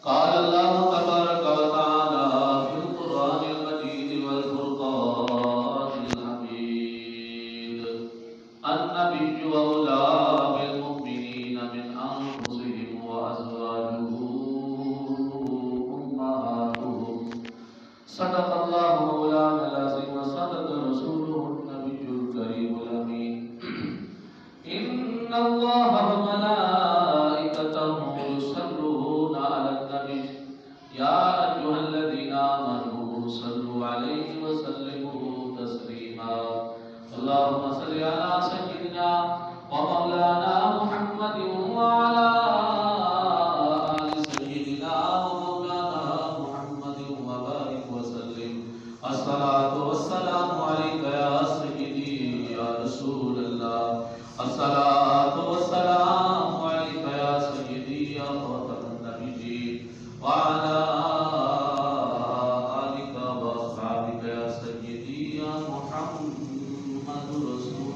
قال الله تبارك وتعالى في القرآن المجيد والفرقان الحميد النبي أولى بالمؤمنين من أنفسهم وأزواجه أمهاتهم صدق الله مولانا العظيم وصدق رسوله النبي الكريم الأمين إن الله وملائكته يصلون على النبي يا أيها الذين آمنوا صلوا عليه وسلموا تسليما اللهم صل على سيدنا ومولانا محمد وعلى آل سيدنا ومولانا محمد وبارك وسلم الصلاة والسلام عليك يا سيدي يا رسول الله الصلاة والسلام عليك يا سيدي يا خاتم النبيين وعلى آلك وأصحابك يا سيدي يا محمد رسول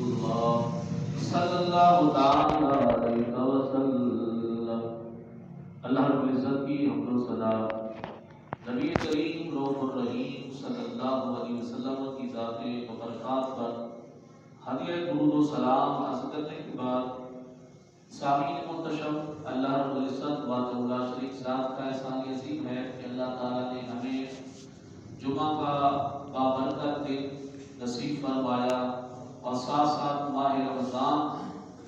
الله صلى الله تعالى عليه وسلم. اللہ رب العزت کی حمد و ثنا نبی کریم رؤوف الرحیم صلی اللہ علیہ وسلم کی ذات مبارکات پر ہدیہ درود و سلام عرض کرنے کے بعد سامعین محتشم اللہ رب العزت وحدہ لا شریک ذات کا احسان عظیم ہے کہ اللہ تعالیٰ نے ہمیں جمعہ کا بابرکت دن نصیب فرمایا اور ساتھ ساتھ ماہ رمضان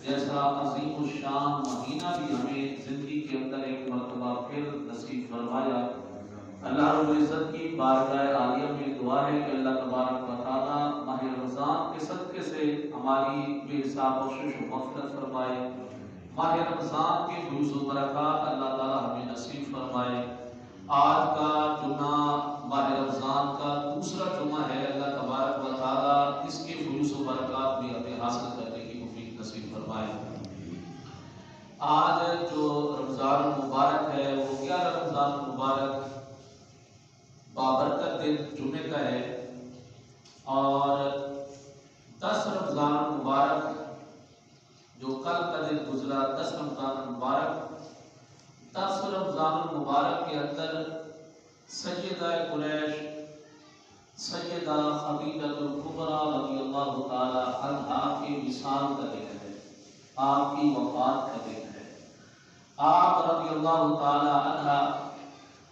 جیسا عظیم الشان مہینہ بھی ہمیں زندگی کے اندر ایک مرتبہ پھر نصیب فرمایا. اللہ رب العزت کی بارگاہ عالیہ میں دعا ہے کہ اللہ تبارک و تعالیٰ ماہ رمضان کے صدقے سے ہماری بے حساب بخشش و مغفرت فرمائے. ماہ رمضان کے فیوز و برکات اللہ تعالیٰ ہمیں نصیب فرمائے. آج کا جمعہ ماہ رمضان کا دوسرا جمعہ ہے. اللہ تبارک و تعالیٰ اس کے فیوز و برکات بھی ہمیں حاصل کرنے کی توفیق نصیب فرمائے. آج جو رمضان المبارک ہے وہ 11 رمضان المبارک بابرکت دن جمعے کا ہے اور 10 رمضان المبارک جو کل کا دن گزرا 10 رمضان المبارک 10 رمضان المبارک کے اندر سیدہ قریش سیدہ خدیجہ الکبریٰ رضی اللہ تعالی عنہا کے وصال کا دن ہے. آپ کی وفات کا دن ہے. آپ رضی اللہ تعالی عنہا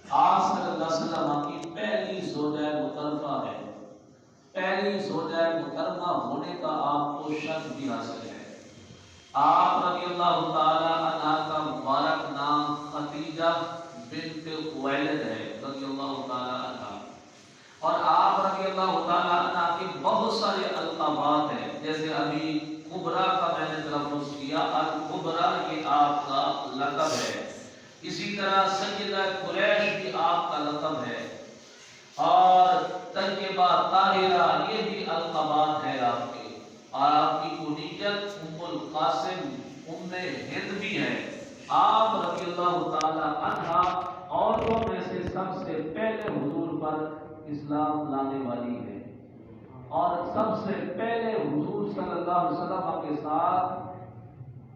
آپ صلی اللہ علیہ وسلم کی پہلی زوجہ محترمہ ہے. پہلی زوجہ محترمہ ہونے کا آپ کو شرف بھی حاصل ہے. آپ رضی اللہ تعالی عنہ کا مبارک نام خدیجہ بنت خویلد ہے رضی اللہ تعالی عنہ اور آپ رضی اللہ تعالی عنہ کے بہت سارے القابات ہیں جیسے ابھی کبریٰ کا میں نے تلفظ کیا الکبریٰ یہ آپ کا لقب ہے. اسی طرح سیدہ قریش بھی آپ کا لقب ہے اور طیبہ طاہرہ یہ بھی القابات ہیں آپ کے اور آپ کی کنیت ام القاسم ام ہند بھی ہے. آپ رضی اللہ تعالی عنہا عورتوں میں سے سب سے پہلے حضور پر اسلام لانے والی ہے اور سب سے پہلے حضور صلی اللہ علیہ وسلم کے ساتھ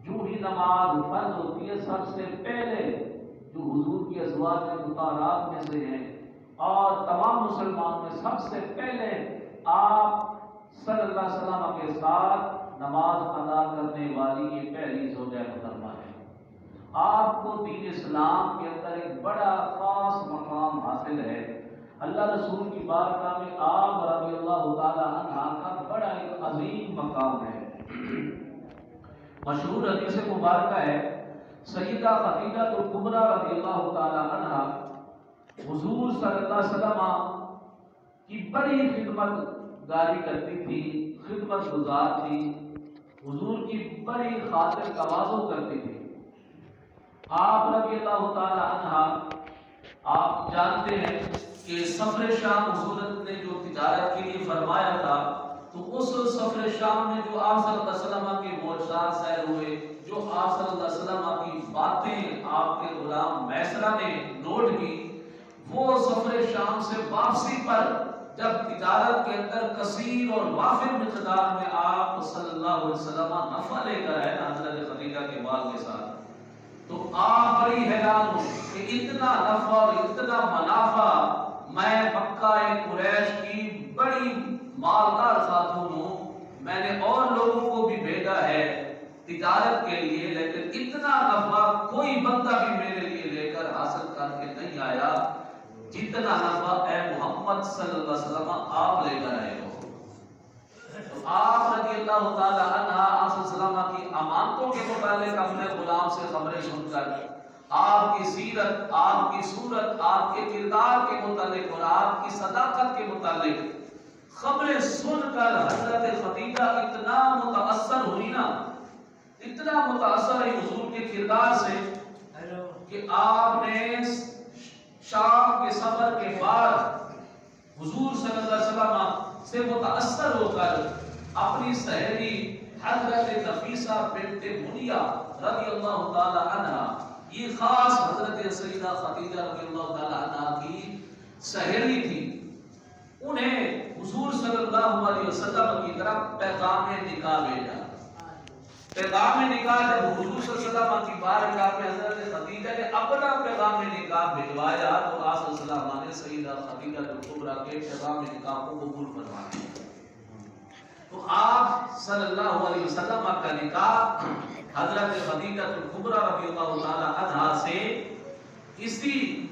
جو ہی نماز فرض ہوتی ہے سب سے پہلے جو حضور کی ازواج مطہرات میں سے ہیں اور تمام مسلمان میں سب سے پہلے آپ صلی اللہ علیہ وسلم کے ساتھ نماز ادا کرنے والی یہ پہلی زوجہ محترمہ ہے. آپ کو دین اسلام کے اندر ایک بڑا خاص مقام حاصل ہے. اللہ رسول کی بارگاہ میں آپ رضی اللہ تعالی عنہ کا بڑا ایک عظیم مقام ہے. مشہور حدیث مبارکہ ہے سیدہ خدیجہ الکبریٰ رضی اللہ تعالی عنہ حضور صلی اللہ علیہ وسلم کی بڑی خدمت گاری کرتی تھی. خدمت گزار تھی. حضور کی بڑی خاطر تواضع کرتی تھی. آپ رضی اللہ تعالی عنہ آپ جانتے ہیں کہ سفر شام حضور نے جو تجارت کے لیے فرمایا تھا تو اس سفر شام میں جو آپ صلی اللہ علیہ وسلم کے معجزات ظاہر ہوئے جو آپ صلی اللہ علیہ وسلم کی باتیں آپ کے غلام میسرہ نے نوٹ کی وہ سفر شام سے واپسی پر جب تجارت کے اندر کثیر اور وافر مقدار میں آپ صلی اللہ علیہ وسلم نفع لے کر آئے حضرت خدیجہ کے بال کے ساتھ تو آپ بڑی حیران ہو کہ ان کر کے نہیں آیا جتنا نفع اے محمد صلی اللہ علیہ وسلم آپ لے کر آئے ہو. تو آپ رضی اللہ تعالی عنہ آپ صلی اللہ علیہ وسلم کی امانتوں کے متعلق اپنے غلام سے خبریں سن کر آپ کی سیرت، آپ کی صورت، آپ کے کردار کے متعلق اور آپ کی صداقت کے متعلق خبریں سن کر حضرت خدیجہ اتنا متاثر ہوئی نا، اتنا متاثر ہوئی حضور کے کردار سے کہ آپ نے شام کے سفر کے بعد حضور صلی اللہ علیہ وسلم سے متاثر ہو کر اپنی سہیلی حضرت نفیسہ بنت منیہ رضی اللہ تعالی عنہ، یہ خاص حضرت سیدہ خدیجہ رضی اللہ تعالی عنہ کی سہیلی تھی، انہیں حضور صلی اللہ علیہ وسلم کی طرف پیغام نکاح بھیجا. پیغام نکاح جب حضور صلی اللہ علیہ وسلم کی بارگاہ میں حضرت خدیجہ نے اپنا پیغام نکاح بھجوایا تو آپ صلی اللہ علیہ وسلم نے سیدہ خدیجہ کبریٰ کے پیغام نکاح کو قبول فرما لیا. تو آپ صلی اللہ علیہ وسلم کا نکاح حضرت خدیجہ کبریٰ رضی اللہ تعالی عنہا سے اسی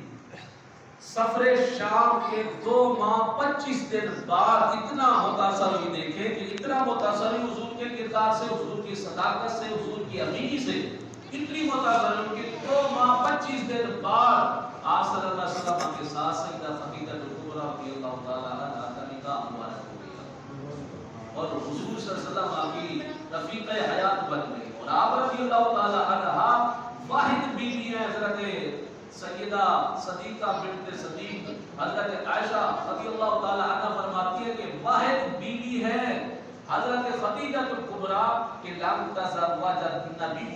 سفر شام کے 2 ماہ 25 دن بعد اتنا متاثر ہوئی. دیکھیں کہ اتنا متاثر ہوئی حضور کے کردار سے، حضور کی صداقت سے، حضور کی امینی سے، اتنی متاثر ہوئی کہ 2 ماہ 25 دن بعد آپ صلی اللہ علیہ وسلم کے ساتھ سیدہ خدیجہ کبریٰ رضی اللہ تعالی عنہا کا نکاح مبارک ہو گیا اور حضور صلی اللہ علیہ وسلم کی رفیق حیات بن گئی. اور آپ رضی اللہ تعالی عنہا واحد بیوی ہے حضرت سیدہ صدیقہ بنت صدیق. حضرت عائشہ رضی اللہ تعالی عنہ فرماتی ہے کہ واحد بیوی ہے حضرت خدیجہ کبریٰ کہ لم تزوج النبی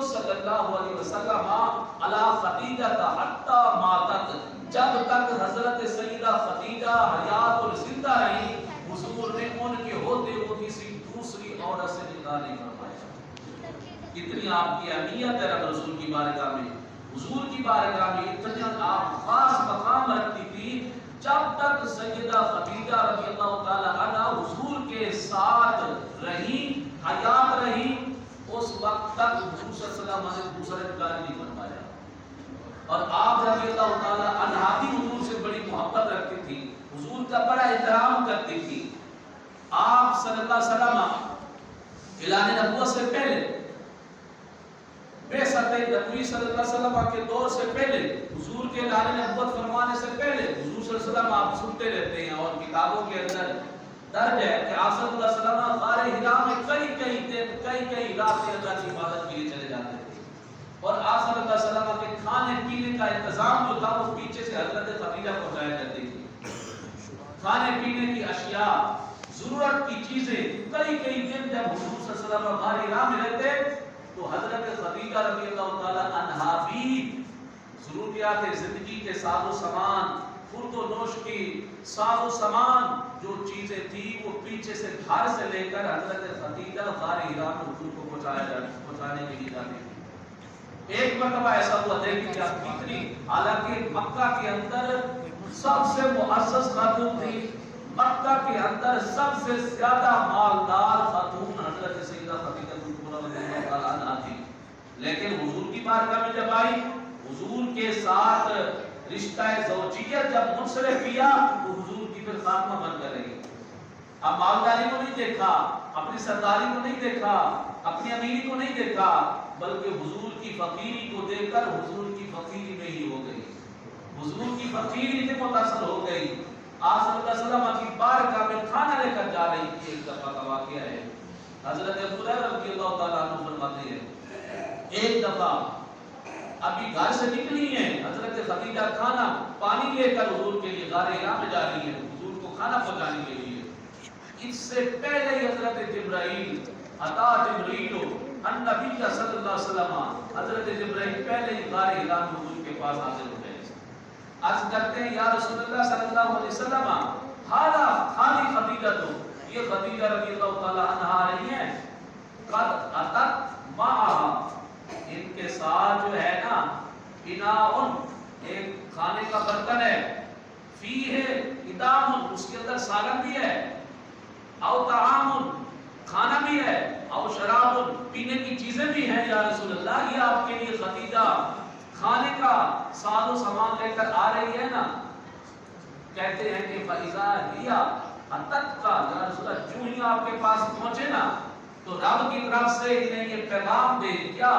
صلی اللہ علیہ وسلم علی خدیجہ حتی ماتت. جب تک حضرت سیدہ خدیجہ حیات اور زندہ رہی حضور نے ان کے ہوتے ہوئے کسی دوسری عورت سے نکاح نہیں فرمایا. اتنی آپ کی اہمیت ہے رب رسول کی بارگاہ میں، حضور کی بارگاہ میں اتنا آپ خاص مقام رکھتی تھی. جب تک سیدہ خدیجہ رضی اللہ تعالی عنہ حضور کے ساتھ رہی، حیات رہی، اس وقت تک حضور صلی اللہ علیہ وسلم نے دوسرا نکاح نہیں فرمایا. اور آپ رضی اللہ تعالی عنہ بھی حضور سے بڑی محبت رکھتی تھی، حضور کا بڑا احترام کرتی تھی. آپ صلی اللہ علیہ وسلم اعلان نبوت سے پہلے، بعثت نبی صلی اللہ علیہ وسلم کے دور سے پہلے، حضور کے اعلان نبوت فرمانے سے پہلے حضور صلی اللہ علیہ وسلم آپ سنتے رہتے ہیں اور کتابوں کے اندر درج ہے کہ آپ صلی اللہ علیہ وسلم غار حرا میں کئی راتیں اللہ کی عبادت کے لیے چلے جاتے تھے. اور آپ صلی اللہ علیہ وسلم کے کھانے پینے کا انتظام جو تھا وہ پیچھے سے حضرت خدیجہ پہنچایا کرتی تھی. کھانے پینے کی اشیاء، ضرورت کی چیزیں کئی دن جب حضور صلی اللہ علیہ وسلم غار حرا میں رہتے تو حضرت خدیجہ رضی اللہ تعالی عنہا بھی ضروریات زندگی کے ساز و سامان، خورد و نوش کی ساز و سامان جو چیزیں تھی وہ پیچھے سے گھر سے لے کر حضرت خدیجہ غار حرا میں حضور کو پہنچانے کے لیے جاتی تھی. ایک مرتبہ ایسا ہوا دیکھیں کہ آپ کتنی، حالانکہ مکہ کے اندر سب سے معزز خاتون تھی، مکہ کے اندر سب سے زیادہ مالدار خاتون حضرت سیدہ خدیجہ رضی اللہ تعالی عنہا تھی. لیکن حضور کی بارگاہ میں جب آئی، حضور کے ساتھ رشتہ زوجیت جب منصرف کیا تو حضور کی پھر خاتمہ بن کر رہی. اب مالداری کو نہیں دیکھا، اپنی سرداری کو نہیں دیکھا، اپنی امیری کو نہیں دیکھا، بلکہ حضور کی فقیری کو دیکھ کر حضور کی فقیری میں ہی ہو گئی، حضور کی فقیری سے متاثر ہو گئی. آپ صلی اللہ علیہ وسلم کی بارگاہ میں کھانا لے کر جا رہی تھی. ایک دفعہ کا واقعہ ہے، حضرت ابو ہریرہ رضی اللہ تعالیٰ عنہ فرماتے ہیں ایک دفعہ ابھی گھر سے نکلی ہیں حضرت خدیجہ کھانا پانی لے کر حضور کے لیے غار حرا میں جا رہی ہیں حضور کو کھانا پہنچانے کے لیے. اس سے پہلے ہی حضرت جبرائیل عطا جبرائیل النبی صلی اللہ علیہ وسلم، حضرت جبرائیل پہلے ہی غار حرا میں حضور کے پاس حاضر ہو گئے. عرض کرتے ہیں یا رسول اللہ صلی اللہ علیہ وسلم حالا خالی خدیجہ، تو یہ خدیجہ رضی اللہ تعالی عنہا آ رہی ہیں، قد اتت معہا، ان کے ساتھ جو ہے نا اناء، ایک کھانے کا برتن ہے، فیہ ادام، اس کے اندر سالن بھی ہے، او طعام، کھانا بھی ہے، اور شراب پینے کی چیزیں بھی ہیں یا رسول اللہ، یہ آپ کے لیے خدیجہ کھانے کا ساز و سامان لے کر آ رہی ہے نا؟ کہتے ہیں کہ فَإِذَا هِيَ أَتَتْكَ یا رسول اللہ، جو ہی آپ کے پاس پہنچے نا تو رب کی طرف سے انہیں یہ پیغام دے، کیا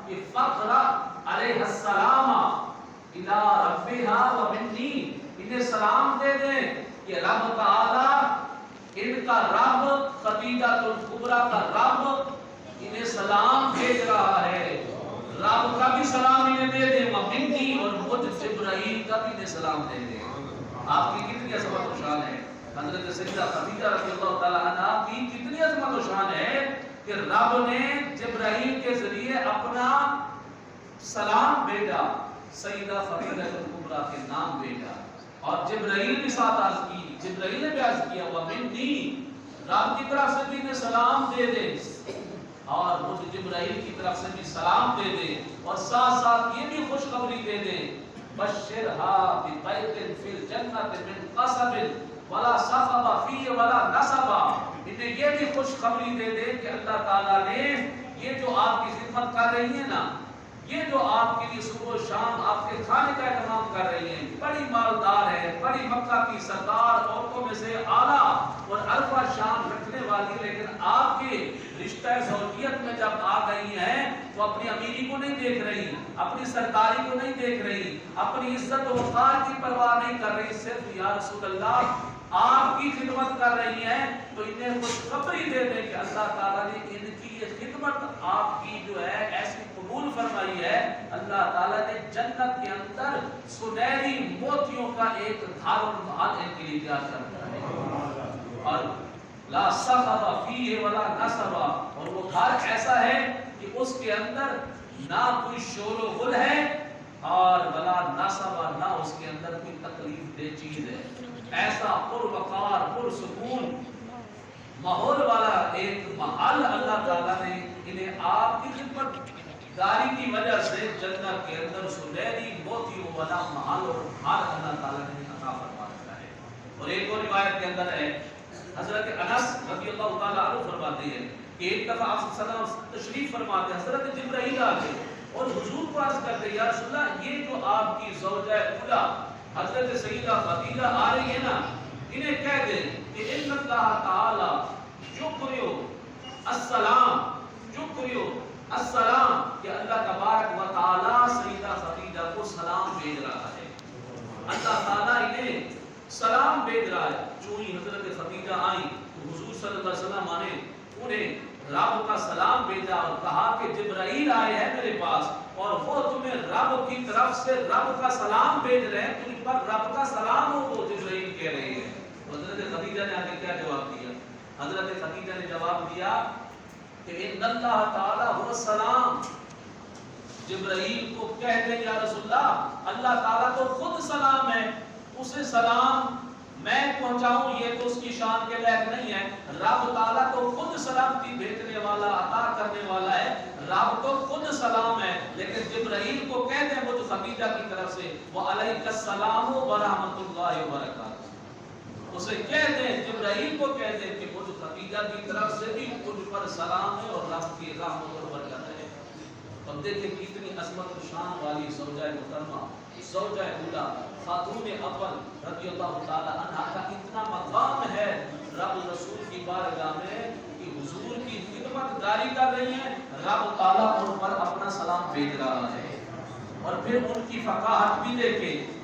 کہ فَقْرَ عَلَيْهَ السَّلَامَ إِلَىٰ رَبِّهَا وَمِنِّي، انہیں سلام دے دیں کہ رب تعالی، ان کا رب خدیجہ الکبریٰ کا رب انہیں سلام بھیج رہا ہے، رب کا بھی سلام انہیں دے دیں، وَمِنِّي، اور مجھ جبرائیل کا بھی انہیں سلام دے دیں۔ آپ کی کتنی عظمت و شان ہے، حضرت سیدہ خدیجہ رضی اللہ تعالی عنہا کی کتنی عظمت و شان ہے کہ رب نے جبرائیل کے ذریعے اپنا سلام بھیجا، سیدہ خدیجہ الکبریٰ کے نام بھیجا، اور جبرائیل بھی ساتھ عرض کی، جبرائیل نے بھی عرض کیا وَمِنِّي، رب کی طرف سے بھی انہیں سلام دے دے، اور مجھ جبرائیل کی طرف سے بھی سلام دے دے، اور ساتھ ساتھ یہ بھی خوشخبری دے دے بشرها ببیت فی الجنت من قصب ولا صخب فیہ ولا نصب، انہیں یہ بھی خوشخبری دے دے کہ اللہ تعالیٰ نے یہ جو آپ کی خدمت کر رہی ہیں نا، یہ جو آپ کے لیے صبح و شام آپ کے کھانے کا اہتمام کر رہی ہیں، بڑی مالدار ہے، بڑی مکہ کی سردار عورتوں میں سے اعلیٰ اور عرفہ شان رکھنے والی، لیکن آپ کے رشتہ زوجیت میں جب آ گئی ہیں تو اپنی امیری کو نہیں دیکھ رہی، اپنی سرداری کو نہیں دیکھ رہی، اپنی عزت و وقار کی پرواہ نہیں کر رہی، صرف یا رسول اللہ آپ کی خدمت کر رہی ہیں، تو انہیں خوشخبری دے دیں کہ اللہ تعالیٰ نے ان کی یہ خدمت آپ کی جو ہے ایسی قبول فرمائی ہے، اللہ تعالیٰ نے جنت کے اندر سنہری موتیوں کا ایک گھر اور محل ان کے لیے تیار کر دیا ہے، اور لا صخب فیہ ولا نصب، اور وہ گھر ایسا ہے کہ اس کے اندر نہ کوئی شور و غل ہے اور ولا نصب، نہ اس کے اندر کوئی تکلیف دہ چیز ہے، ایسا پروقار پرسکون ماحول والا ایک محل اللہ تعالیٰ نے انہیں آپ کی خدمت داری کی وجہ سے جنت کے اندر سنہری موتیوں والا محل اور گھر اللہ تعالیٰ نے عطا فرما رکھا ہے۔ اور ایک اور روایت کے اندر ہے، حضرت انس رضی اللہ تعالیٰ عنہ فرماتے ہیں کہ ایک دفعہ آپ صلی اللہ علیہ وسلم تشریف فرماتے ہیں، حضرت جبرائیل آ گئے اور حضور کو عرض کرتے یا رسول اللہ، یہ جو آپ کی زوجہ اولا حضرت سیدہ خدیجہ آ رہی ہے نا، انہیں کہہ دیں کہ ان اللہ تعالی یقرئ السلام، یقرئ السلام، کہ اللہ تبارک و تعالی سیدہ خدیجہ کو سلام بھیج رہا ہے، اللہ تعالیٰ انہیں سلام بھیج رہا ہے۔ جو ہی حضرت خدیجہ آئیں تو حضور صلی اللہ علیہ وسلم نے انہیں رب کا سلام بھیجا اور کہا کہ جبرائیل آئے ہیں میرے پاس اور وہ تمہیں رب کی طرف سے رب کا سلام بھیج رہے ہیں، تم پر رب کا سلام ہو، وہ جبرائیل کہہ رہے ہیں۔ حضرت خدیجہ نے آگے کیا جواب دیا؟ حضرت خدیجہ نے جواب دیا کہ ان اللہ تعالی هو السلام، جبرائیل کو کہہ دیں یا رسول اللہ، اللہ تعالیٰ تو خود سلام ہے، اسے سلام میں پہنچاؤں یہ تو اس کی شان کے لائق نہیں ہے، رب تعالیٰ تو خود سلامتی بھیجنے والا عطا کرنے والا ہے، رب تو خود سلام ہے، لیکن جبرائیل کو کہہ دیں مجھ خدیجہ کی طرف سے وعلیک السلام ورحمۃ اللہ وبرکاتہ، اسے کہہ دیں جبرائیل کو کہہ دیں کہ مجھ خدیجہ کی طرف سے بھی مجھ پر سلام ہے اور رب کی رحمت اور برکت ہے۔ اب دیکھیں کتنی عظمت و شان والی زوجہ محترمہ، زوجہ اولا، خاتون اول رضی اللہ تعالی عنہا کا اتنا مقام ہے رب رسول کی بارگاہ میں کہ حضور کی خدمت داری کر رہی ہیں، رب تعالیٰ ان پر اپنا سلام بھیج رہا ہے۔ اور پھر ان کی فقاہت بھی دیکھیں،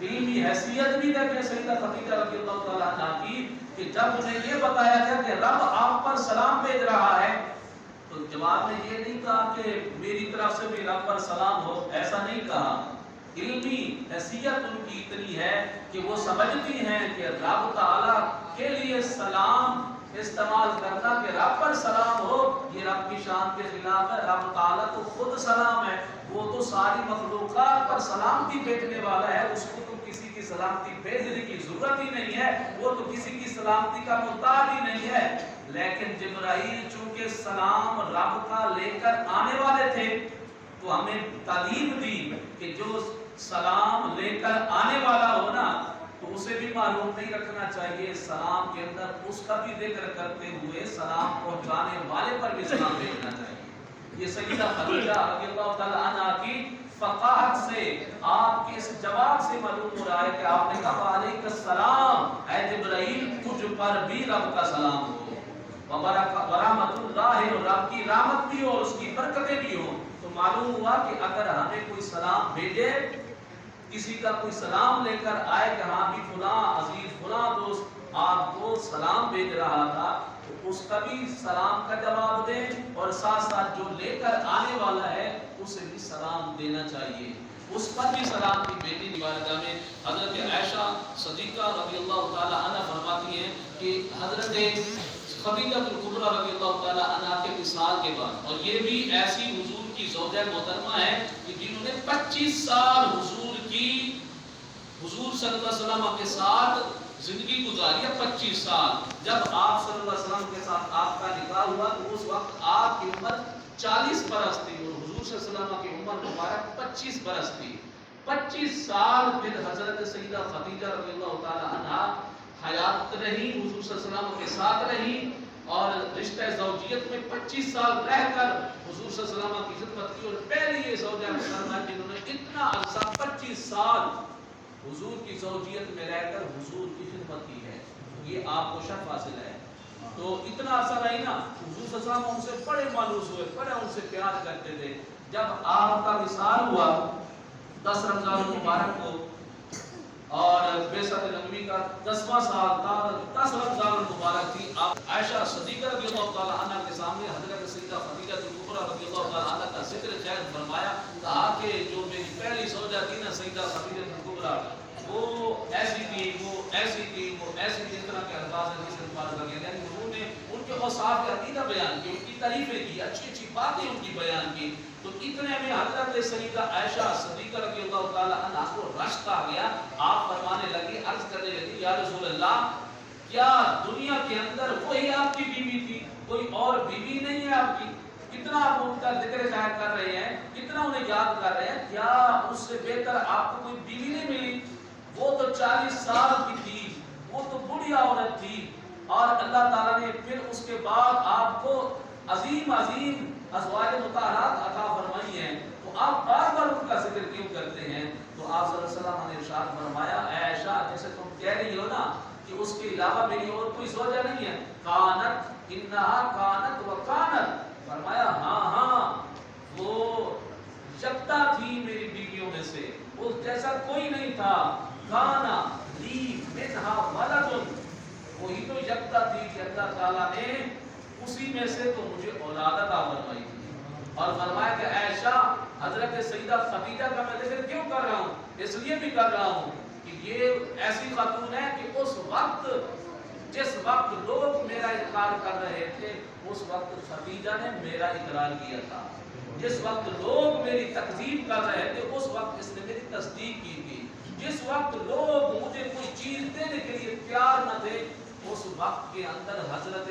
علمی حیثیت بھی دیکھیں سیدہ خدیجہ رضی اللہ تعالی عنہا کی، کہ جب انہیں یہ بتایا گیا کہ رب آپ پر سلام بھیج رہا ہے تو جواب میں یہ نہیں کہا کہ میری طرف سے بھی رب پر سلام ہو، ایسا نہیں کہا، علمی حیثیت ان کی اتنی ہے کہ وہ سمجھتی ہیں کہ رب تعالیٰ کے لیے سلام استعمال کرنا کہ رب پر سلام ہو یہ رب کی شان کے خلاف ہے، رب تعالیٰ تو خود سلام ہے، وہ تو ساری مخلوقات پر سلامتی بھیجنے والا ہے، اس کو تو کسی کی سلامتی بھیجنے کی ضرورت ہی نہیں ہے، وہ تو کسی کی سلامتی کا محتاج ہی نہیں ہے۔ لیکن جبرائیل چونکہ سلام رب کا لے کر آنے والے تھے تو ہمیں تعلیم دی کہ جو سلام لے کر آنے والا ہو نا تو اسے بھی معلوم نہیں رکھنا چاہیے. سلام کے اندر اس کا بھی ذکر کرتے ہوئے سلام پہنچانے والے پر بھی سلام بھیجنا چاہیے. یہ سیدہ خدیجہ رضی اللہ تعالی عنہا کی فقاہت سے آپ کے اس جواب سے معلوم ہو رہا ہے کہ آپ نے کہا علیک السلام اے جبرائیل تجھ پر بھی رب کا سلام ہو ورحمت اللہ اور رب کی رحمت بھی ہو اور اس کی برکتیں بھی ہو. تو معلوم ہوا کہ اگر ہمیں کوئی سلام بھیجے کسی کا کوئی سلام لے کر آئے کہ ہاں بھی فلاں عزیز فلاں دوست آپ کو سلام بھیج رہا تھا تو اس کا بھی سلام کا جواب دیں اور ساتھ ساتھ جو لے کر آنے والا ہے اسے بھی سلام دینا چاہیے. اس پر بھی سلام کی بیٹی کی بارگاہ میں حضرت عائشہ صدیقہ رضی اللہ تعالی عنہ فرماتی ہیں کہ حضرت خدیجہ الکبریٰ رضی اللہ تعالی عنہ کے وصال کے بعد اور یہ بھی ایسی حضور کی زوجہ محترمہ ہے کہ جنہوں نے 25 سال حضور صلی اللہ علیہ وسلم کے ساتھ زندگی گزاری ہے. 25 سال. جب آپ صلی اللہ علیہ وسلم کے ساتھ آپ کا نکاح ہوا تو اس وقت آپ کی عمر 40 برس تھی اور حضور صلی اللہ علیہ وسلم کی عمر مبارک 25 برس تھی. 25 سال پھر حضرت سیدہ خدیجہ رضی اللہ تعالی عنہا حیات رہی, حضور صلی اللہ علیہ وسلم کے ساتھ رہی اور رشتہ زوجیت میں 25 سال رہ کر حضور صلی اللہ علیہ وسلم کی خدمت کی. اور پہلی یہ زوجہ محترمہ جنہوں نے اتنا عرصہ 25 سال حضور کی زوجیت میں رہ کر حضور کی خدمت کی ہے. یہ آپ کو شرف حاصل ہے. تو اتنا عرصہ رہی نا, حضور صلی اللہ علیہ وسلم ان سے بڑے مانوس ہوئے, بڑے ان سے پیار کرتے تھے. جب آپ کا وصال ہوا 10 رمضان المبارک کو اور بعثت نبوی کا 10واں سال تھا, 10 رمضان المبارک تھی, آپ عائشہ صدیقہ رضی اللہ تعالی عنہ کے سامنے حضرت سیدہ خدیجہ الکبریٰ رضی اللہ تعالی عنہ کا ذکر خیر فرمایا. کہا کہ جو میری پہلی زوجہ تھی نا سیدہ خدیجہ الکبریٰ وہ ایسی تھی, وہ ایسی تھی, وہ ایسی تھی, اس طرح کے الفاظ ہیں جس الفاظ لگے. یعنی انہوں نے ان کے اوصاف عقیدہ بیان کی, ان کی تعریفیں کی, اچھی اچھی باتیں ان کی بیان کی. تو اتنے میں حضرت سیدہ عائشہ صدیقہ رضی اللہ تعالی عنہا کو رشک آ گیا. آپ فرمانے لگی, عرض کرنے لگی, یا رسول اللہ کیا دنیا کے اندر وہی آپ کی بیوی تھی, کوئی اور بیوی نہیں ہے آپ کی؟ کتنا آپ ان کا ذکر ظاہر کر رہے ہیں, کتنا انہیں یاد کر رہے ہیں, کیا اس سے بہتر آپ کو کوئی بیوی نہیں ملی؟ وہ تو 40 سال کی تھی, وہ تو بڑھیا عورت تھی اور اللہ تعالیٰ نے پھر اس کے بعد آپ کو عظیم عظیم ازواج مطہرات عطا فرمائی ہیں. تو آپ بار بار ان کا ذکر کیوں کرتے ہیں؟ تو آپ صلی اللہ علیہ وسلم نے ارشاد فرمایا, اے عائشہ جیسے تم کہہ رہی ہو نا کہ اس کے علاوہ میری اور کوئی زوجہ نہیں ہے, کانت انہا کانت و کانت, فرمایا ہاں ہاں وہ یکتا تھی میری بیویوں میں سے, اس جیسا کوئی نہیں تھا. کانا لی منہا ولد, وہی تو یکتا تھی کہ اللہ تعالیٰ نے اسی میں سے تو مجھے اولاد عطا فرمائی تھی. اور فرمایا کہ عائشہ حضرت سیدہ خدیجہ کا میں ذکر کیوں کر رہا ہوں؟ اس لیے بھی کر رہا ہوں کہ یہ ایسی خاتون ہے کہ اس وقت جس وقت لوگ میرا انکار کر رہے تھے اس وقت خدیجہ نے میرا اقرار کیا تھا. جس وقت لوگ میری تکذیب کر رہے تھے اس وقت اس نے میری تصدیق کی تھی. جس وقت لوگ مجھے کوئی چیز دینے کے لیے تیار نہ تھے اس وقت کے اندر حضرت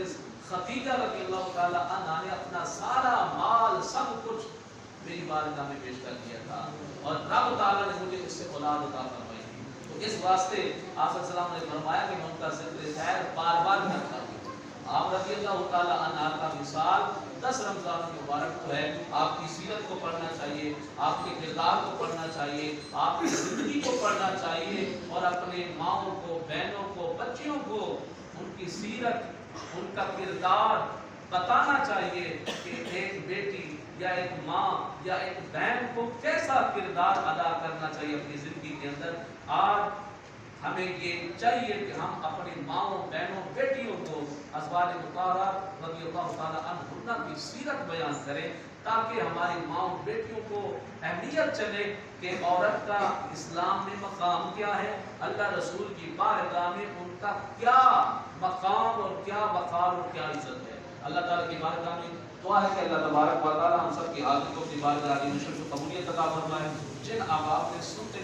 خدیجہ رضی اللہ تعالی عنہا نے اپنا سارا مال سب کچھ میری بارگاہ میں پیش کر دیا تھا اور رب تعالیٰ نے مجھے اس سے اولاد عطا فرمائی تھی. تو اس واسطے آپ صلی اللہ علیہ وسلم نے فرمایا کہ میں ان کا ذکر خیر بار بار کرتا ہوں. آپ رضی اللہ تعالی عنہ کا مثال 10 رمضان مبارک کو ہے. آپ کی سیرت کو پڑھنا چاہیے, آپ کے کردار کو پڑھنا چاہیے, آپ کی زندگی کو پڑھنا چاہیے اور اپنے ماؤں کو, بہنوں کو, بچیوں کو ان کی سیرت, ان کا کردار بتانا چاہیے کہ ایک بیٹی یا ایک ماں یا ایک بہن کو کیسا کردار ادا کرنا چاہیے اپنی زندگی کے اندر. آج ہمیں یہ چاہیے کہ ہم اپنی ماؤں, بہنوں, بیٹیوں کو ازواج مطہرات رضی اللہ تعالی عنہن کی سیرت بیان کریں تاکہ ہماری ماؤں, بیٹیوں کو اہمیت چلے کہ عورت کا اسلام میں مقام کیا ہے, اللہ رسول کی بارگاہ میں ان کا کیا مقام اور کیا وقار اور کیا عزت ہے. اللہ تعالیٰ کی بارگاہ میں دعا ہے کہ اللہ تبارک و تعالیٰ ہم سب کی حاضری کو اپنی بارگاہ میں قبولیت عطا فرمائے. جن آپ نے سنتے